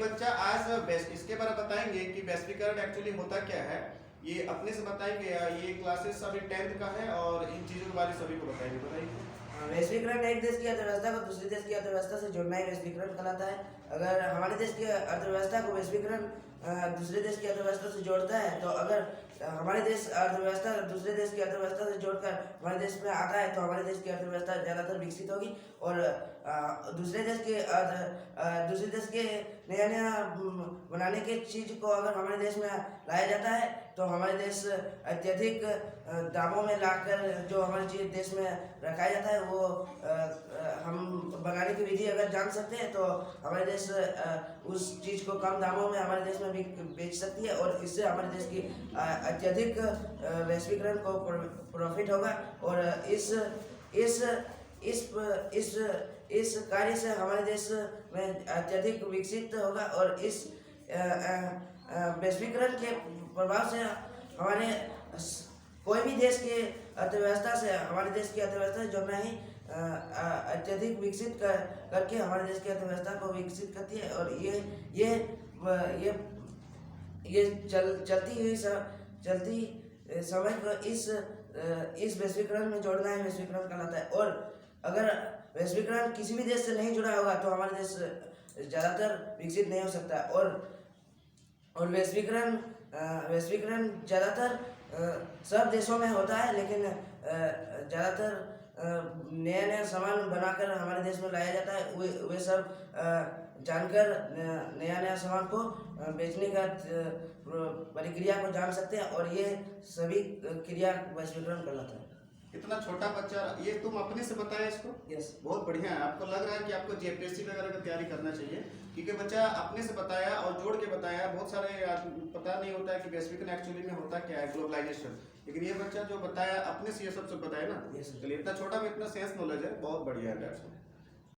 बच्चा आज इसके बारे में बताएंगे कि वैश्वीकरण एक्चुअली होता क्या है। ये अपने से बताएंगे या ये क्लासेस अभी 10th का है और इन चीज़ों के बारे में सभी को बताइए। वैश्वीकरण एक देश की अर्थव्यवस्था को दूसरे देश की अर्थव्यवस्था से जोड़ना ही वैश्वीकरण कहलाता है। अगर हमारे देश की अर्थव्यवस्था को वैश्वीकरण दूसरे देश की अर्थव्यवस्था से जोड़ता है, तो अगर हमारे देश अर्थव्यवस्था दूसरे देश की अर्थव्यवस्था से जोड़कर हमारे देश में आता है, तो हमारे देश की अर्थव्यवस्था ज़्यादातर विकसित होगी। और दूसरे देश के नया नया बनाने के चीज़ को अगर हमारे देश में लाया जाता है, तो हमारे देश अत्यधिक दामों में लाकर जो हमारे चीज़ देश में रखाया जाता है, वो हम बनाने की विधि अगर जान सकते हैं, तो हमारे देश उस चीज़ को कम दामों में हमारे देश में भी बेच सकती है, और इससे हमारे देश की अत्यधिक वैश्वीकरण को प्रॉफिट होगा। और इस कार्य से हमारे देश में अत्यधिक विकसित होगा। और इस वैश्वीकरण के प्रभाव से हमारे कोई भी देश की अर्थव्यवस्था से हमारे देश की अर्थव्यवस्था से जोड़ना ही अत्यधिक विकसित करके हमारे देश की अर्थव्यवस्था को विकसित करती है। और ये चलती समय को इस वैश्वीकरण में जोड़ना है वैश्वीकरण कहलाता है। और अगर वैश्वीकरण किसी भी देश से नहीं जुड़ा होगा, तो हमारा देश ज़्यादातर विकसित नहीं हो सकता। और वैश्वीकरण ज़्यादातर सब देशों में होता है, लेकिन ज़्यादातर नया नया सामान बनाकर हमारे देश में लाया जाता है। वे सब जानकर नया नया सामान को बेचने का प्रक्रिया को जान सकते हैं, और ये सभी क्रिया वैश्वीकरण कहलाता है। इतना छोटा बच्चा, ये तुम अपने से बताया इसको? यस। बहुत बढ़िया है। आपको लग रहा है कि आपको जेपीएससी वगैरह की तैयारी करना चाहिए, क्योंकि बच्चा अपने से बताया और जोड़ के बताया। बहुत सारे पता नहीं होता है कि वैश्वीकरण एक्चुअली में होता क्या है, ग्लोबलाइजेशन, लेकिन ये बच्चा जो बताया अपने से ये सब बताया ना। यस। चलिए, इतना छोटा में इतना सेंस नॉलेज है, बहुत बढ़िया है।